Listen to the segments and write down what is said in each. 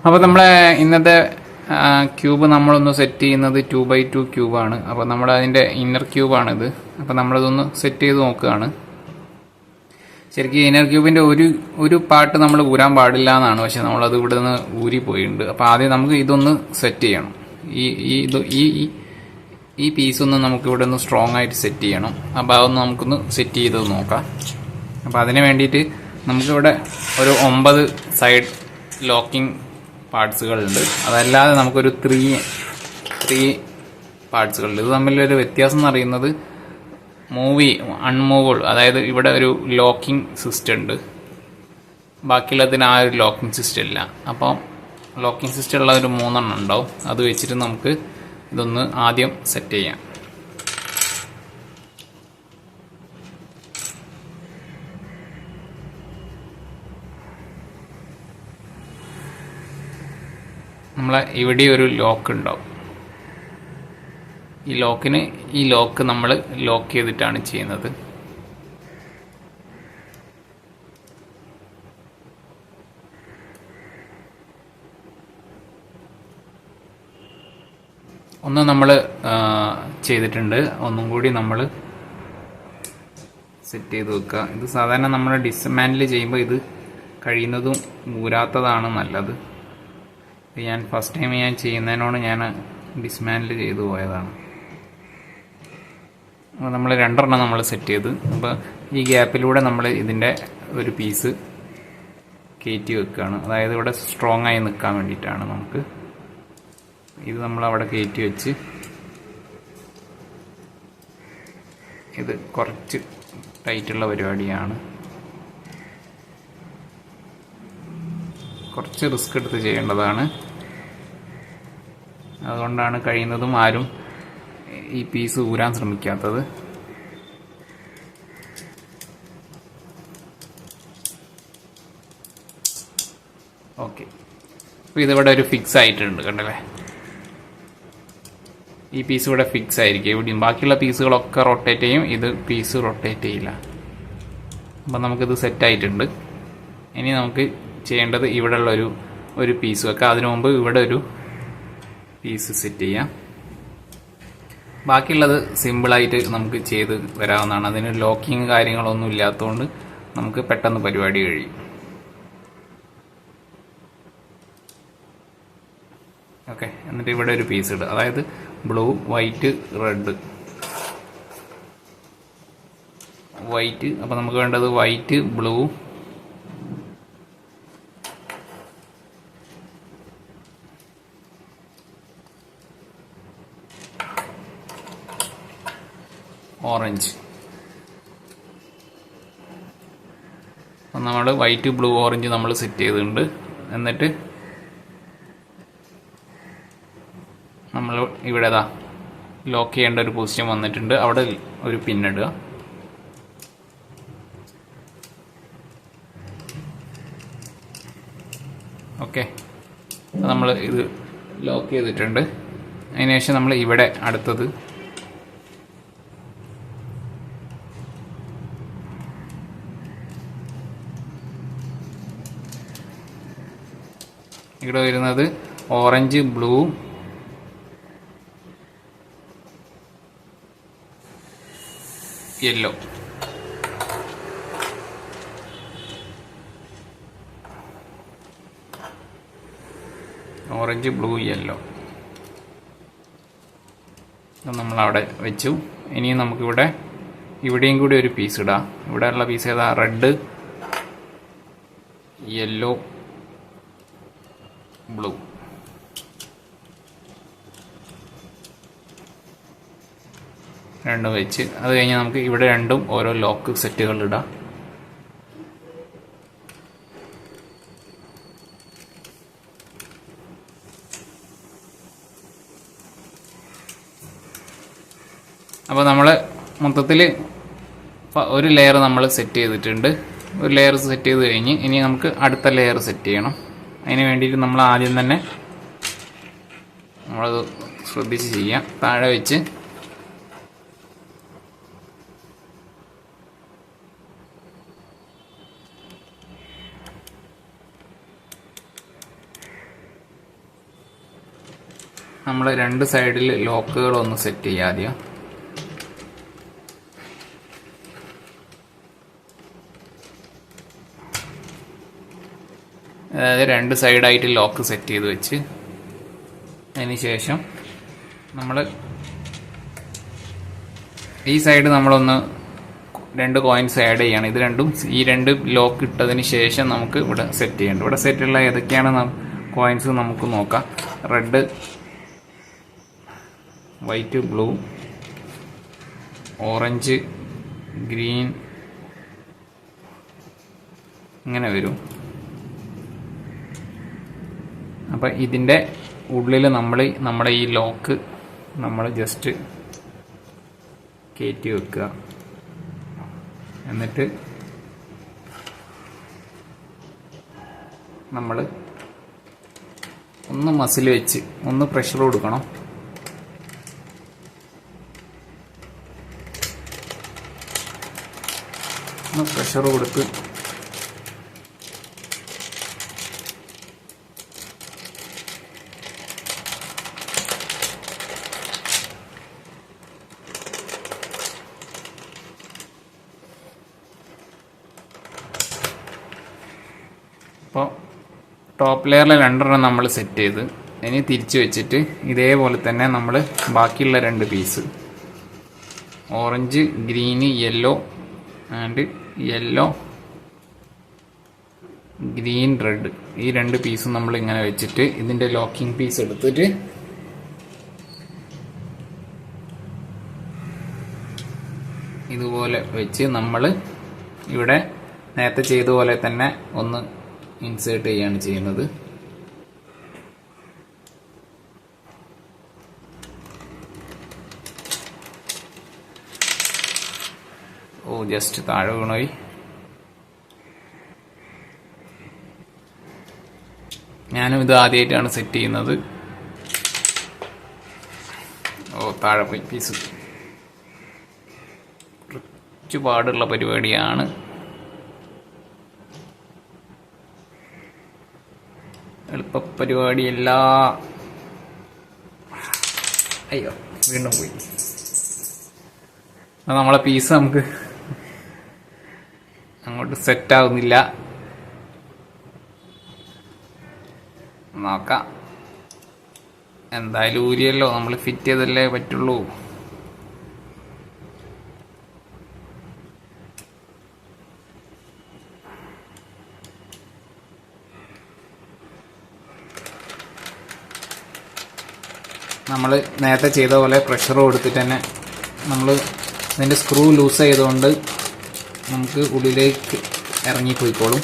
അപ്പോൾ നമ്മളെ ഇന്നത്തെ ക്യൂബ് നമ്മളൊന്ന് സെറ്റ് ചെയ്യുന്നത് 2x2 ക്യൂബാണ്. അപ്പോൾ നമ്മളതിൻ്റെ ഇന്നർ ക്യൂബാണിത്. അപ്പോൾ നമ്മളിതൊന്ന് സെറ്റ് ചെയ്ത് നോക്കുകയാണ്. ശരിക്കും ഇന്നർ ക്യൂബിൻ്റെ ഒരു പാർട്ട് നമ്മൾ ഊരാൻ പാടില്ല എന്നാണ്, പക്ഷെ നമ്മളത് ഇവിടെ നിന്ന് ഊരിപ്പോയിട്ടുണ്ട്. അപ്പോൾ ആദ്യം നമുക്ക് ഇതൊന്ന് സെറ്റ് ചെയ്യണം. ഈ പീസൊന്ന് നമുക്ക് ഇവിടെ ഒന്ന് സ്ട്രോങ് ആയിട്ട് സെറ്റ് ചെയ്യണം. അപ്പോൾ അതൊന്ന് നമുക്കൊന്ന് സെറ്റ് ചെയ്ത് നോക്കാം. അപ്പോൾ അതിന് വേണ്ടിയിട്ട് നമുക്കിവിടെ ഒരു 9 സൈഡ് ലോക്കിംഗ് പാർട്സുകളുണ്ട്. അതല്ലാതെ നമുക്കൊരു 3 പാർട്സുകളുണ്ട്. ഇത് തമ്മിലൊരു വ്യത്യാസം എന്ന് പറയുന്നത് അൺമൂവബിൾ, അതായത് ഇവിടെ ഒരു ലോക്കിംഗ് സിസ്റ്റം ഉണ്ട്, ബാക്കിയുള്ളതിന് ആ ഒരു ലോക്കിംഗ് സിസ്റ്റം ഇല്ല. അപ്പം ലോക്കിംഗ് സിസ്റ്റം ഉള്ള ഒരു 3 എണ്ണം ഉണ്ടാവും. അത് വെച്ചിട്ട് നമുക്ക് ഇതൊന്ന് ആദ്യം സെറ്റ് ചെയ്യാം. നമ്മളെ ഇവിടെ ഒരു ലോക്ക് ഉണ്ടാവും. ഈ ലോക്ക് നമ്മൾ ലോക്ക് ചെയ്തിട്ടാണ് ചെയ്യുന്നത്. ഒന്ന് നമ്മൾ ചെയ്തിട്ടുണ്ട്, ഒന്നും കൂടി നമ്മൾ സെറ്റ് ചെയ്ത് വെക്കുക. ഇത് സാധാരണ നമ്മൾ ഡിസ്മാൻഡിൽ ചെയ്യുമ്പോൾ ഇത് കഴിയുന്നതും ഊരാത്തതാണ് നല്ലത്. ഞാൻ ഫസ്റ്റ് ടൈം ഞാൻ ചെയ്യുന്നതിനോട് ഞാൻ ഡിസ്മാൻഡിൽ ചെയ്തു പോയതാണ്. അപ്പോൾ നമ്മൾ 2 എണ്ണം നമ്മൾ സെറ്റ് ചെയ്ത്, അപ്പോൾ ഈ ഗ്യാപ്പിലൂടെ നമ്മൾ ഇതിൻ്റെ ഒരു പീസ് കയറ്റി വെക്കുകയാണ്. അതായത് ഇവിടെ സ്ട്രോങ് ആയി നിൽക്കാൻ വേണ്ടിയിട്ടാണ്. നമുക്ക് ഇത് നമ്മളവിടെ കയറ്റി വെച്ച്, ഇത് കുറച്ച് ടൈറ്റുള്ള പരിപാടിയാണ്, കുറച്ച് റിസ്ക് എടുത്ത് ചെയ്യേണ്ടതാണ്. അതുകൊണ്ടാണ് കഴിയുന്നതും ആരും ഈ പീസ് ഊരാൻ ശ്രമിക്കാത്തത്. ഓക്കെ, അപ്പോൾ ഇതിവിടെ ഒരു ഫിക്സ് ആയിട്ടുണ്ട്, കണ്ടല്ലേ? ഈ പീസ് ഇവിടെ ഫിക്സ് ആയിരിക്കും എവിടെയും. ബാക്കിയുള്ള പീസുകളൊക്കെ റൊട്ടേറ്റ് ചെയ്യും, ഇത് പീസ് റൊട്ടേറ്റ് ചെയ്യില്ല. അപ്പം നമുക്കിത് സെറ്റായിട്ടുണ്ട്. ഇനി നമുക്ക് ചെയ്യേണ്ടത് ഇവിടെയുള്ള ഒരു പീസ് വെക്കാം. അതിനു മുമ്പ് ഇവിടെ ഒരു പീസ് സെറ്റ് ചെയ്യാം. ബാക്കിയുള്ളത് സിമ്പിളായിട്ട് നമുക്ക് ചെയ്ത് വരാവുന്നതാണ്. അതിന് ലോക്കിങ് കാര്യങ്ങളൊന്നും ഇല്ലാത്തതുകൊണ്ട് നമുക്ക് പെട്ടെന്ന് പരിപാടി കഴിയും. ഓക്കെ, എന്നിട്ട് ഇവിടെ ഒരു പീസ് ഇടുക. അതായത് ബ്ലൂ, വൈറ്റ്, റെഡ്, വൈറ്റ്. അപ്പോൾ നമുക്ക് വേണ്ടത് വൈറ്റ്, ബ്ലൂ, ഓറഞ്ച്. അപ്പം നമ്മൾ വൈറ്റ്, ബ്ലൂ, ഓറഞ്ച് നമ്മൾ സെറ്റ് ചെയ്തിട്ടുണ്ട്. എന്നിട്ട് നമ്മൾ ഇവിടെ ലോക്ക് ചെയ്യേണ്ട ഒരു പൊസിഷൻ വന്നിട്ടുണ്ട്. അവിടെ ഒരു പിന്നിടുക. ഓക്കെ, നമ്മൾ ഇത് ലോക്ക് ചെയ്തിട്ടുണ്ട്. അതിനുശേഷം നമ്മൾ ഇവിടെ അടുത്തത് ഇവിടെ വരുന്നത് orange, blue, yellow. Orange, blue, yellow നമ്മളവിടെ വെച്ചു. ഇനി നമുക്കിവിടെ ഇവിടെയും കൂടി ഒരു പീസ് ഇടാം. ഇവിടെ ഉള്ള പീസ് ഏതാ? Red, yellow, blue. രണ്ടും വെച്ച് അത് കഴിഞ്ഞ് നമുക്ക് ഇവിടെ രണ്ടും ഓരോ ലോക്ക് സെറ്റുകൾ ഇടാം. അപ്പോൾ നമ്മൾ മൊത്തത്തിൽ ഒരു ലെയർ നമ്മൾ സെറ്റ് ചെയ്തിട്ടുണ്ട്. ഒരു ലെയർ സെറ്റ് ചെയ്ത് കഴിഞ്ഞ് ഇനി നമുക്ക് അടുത്ത ലെയർ സെറ്റ് ചെയ്യണം. അതിന് വേണ്ടിയിട്ട് നമ്മൾ ആദ്യം തന്നെ നമ്മളത് ശ്രദ്ധിച്ച് ചെയ്യാം. താഴെ വെച്ച് നമ്മൾ രണ്ട് സൈഡിൽ ലോക്കുകൾ ഒന്ന് സെറ്റ് ചെയ്യാം ആദ്യം. അതായത് രണ്ട് സൈഡായിട്ട് ലോക്ക് സെറ്റ് ചെയ്ത് വെച്ച് അതിന് ശേഷം നമ്മൾ ഈ സൈഡ് നമ്മളൊന്ന് രണ്ട് കോയിൻസ് ആഡ് ചെയ്യാണ്. ഇത് രണ്ടും ഈ രണ്ട് ലോക്ക് ഇട്ടതിന് ശേഷം നമുക്ക് ഇവിടെ സെറ്റ് ചെയ്യേണ്ടത്. ഇവിടെ സെറ്റുള്ള ഏതൊക്കെയാണ് കോയിൻസ് നമുക്ക് നോക്കാം. Red, white, blue, orange, green, ഇങ്ങനെ വരും. അപ്പം ഇതിൻ്റെ ഉള്ളിൽ നമ്മുടെ ഈ ലോക്ക് നമ്മൾ ജസ്റ്റ് കയറ്റി വെക്കുക. എന്നിട്ട് നമ്മൾ ഒന്ന് മസിൽ വെച്ച് ഒന്ന് പ്രഷർ കൊടുക്കണം. ഒന്ന് പ്രഷർ കൊടുത്ത് അപ്പോൾ ടോപ്പ് ലെയറിലെ രണ്ടെണ്ണം നമ്മൾ സെറ്റ് ചെയ്ത് ഇനി തിരിച്ച് വെച്ചിട്ട് ഇതേപോലെ തന്നെ നമ്മൾ ബാക്കിയുള്ള രണ്ട് piece orange, green, yellow and yellow, green, red ഈ രണ്ട് പീസും നമ്മൾ ഇങ്ങനെ വെച്ചിട്ട് ഇതിൻ്റെ ലോക്കിംഗ് പീസ് എടുത്തിട്ട് ഇതുപോലെ വെച്ച് നമ്മൾ ഇവിടെ നേരത്തെ ചെയ്ത പോലെ തന്നെ ഒന്ന് ഇൻസേർട്ട് ചെയ്യാണ് ചെയ്യുന്നത്. ജസ്റ്റ് താഴെ വീണുപോയി. ഞാനും ഇത് ആദ്യമായിട്ടാണ് സെറ്റ് ചെയ്യുന്നത്. താഴെ പോയി പീസ്. കുറച്ച് പാടുള്ള പരിപാടിയാണ്. എളുപ്പ പരിപാടിയല്ല. അയ്യോ, വീണ്ടും പോയി. നമ്മളെ പീസ് നമുക്ക് അങ്ങോട്ട് സെറ്റ് ആവുന്നില്ല. നോക്കാം. എന്തായാലും ഊരിയല്ലോ, നമ്മൾ ഫിറ്റ് ചെയ്തല്ലേ പറ്റുള്ളൂ. നമ്മൾ നേരത്തെ ചെയ്ത പോലെ പ്രഷർ കൊടുത്തിട്ട് തന്നെ നമ്മൾ ഇതിൻ്റെ സ്ക്രൂ ലൂസ് ചെയ്തുകൊണ്ട് നമുക്ക് ഉള്ളിലേക്ക് ഇറങ്ങിപ്പോയിക്കോളും.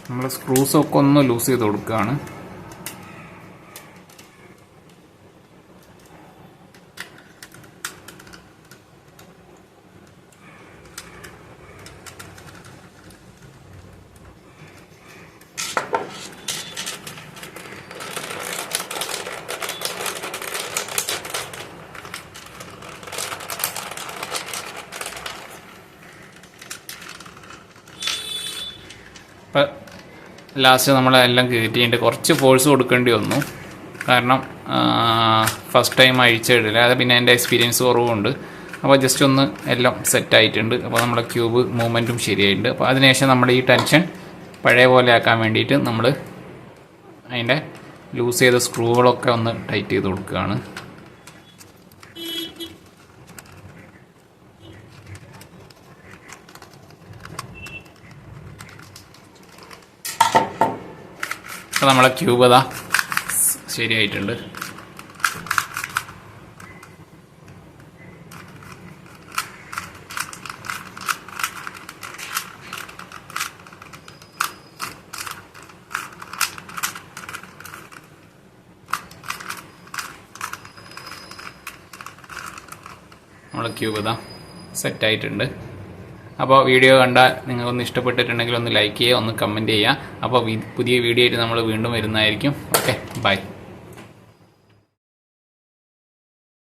നമ്മൾ സ്ക്രൂസൊക്കെ ഒന്ന് ലൂസ് ചെയ്ത് കൊടുക്കുകയാണ്. ഇപ്പം ലാസ്റ്റ് നമ്മളെല്ലാം കയറ്റിയിട്ട് കുറച്ച് ഫോഴ്സ് കൊടുക്കേണ്ടി വന്നു. കാരണം ഫസ്റ്റ് ടൈം അഴിച്ചിടില്ല. അത് പിന്നെ എൻ്റെ എക്സ്പീരിയൻസ് കുറവുണ്ട്. അപ്പോൾ ജസ്റ്റ് ഒന്ന് എല്ലാം സെറ്റായിട്ടുണ്ട്. അപ്പോൾ നമ്മുടെ ക്യൂബ് മൂവ്മെൻറ്റും ശരിയായിട്ടുണ്ട്. അപ്പോൾ അതിനുശേഷം നമ്മൾ ഈ ടെൻഷൻ പഴയ പോലെ ആക്കാൻ വേണ്ടിയിട്ട് നമ്മൾ അതിൻ്റെ ലൂസ് ചെയ്ത സ്ക്രൂകളൊക്കെ ഒന്ന് ടൈറ്റ് ചെയ്ത് കൊടുക്കുകയാണ്. അപ്പോൾ നമ്മളെ ക്യൂബ് അതാ ശരിയായിട്ടുണ്ട്. നമ്മളെ ക്യൂബ് ഇതാ സെറ്റായിട്ടുണ്ട്. അപ്പോൾ വീഡിയോ കണ്ടാൽ നിങ്ങൾക്കൊന്ന് ഇഷ്ടപ്പെട്ടിട്ടുണ്ടെങ്കിൽ ഒന്ന് ലൈക്ക് ചെയ്യുക, ഒന്ന് കമൻറ്റ് ചെയ്യുക. അപ്പോൾ പുതിയ വീഡിയോ ആയിട്ട് നമ്മൾ വീണ്ടും വരുന്നതായിരിക്കും. Okay, by.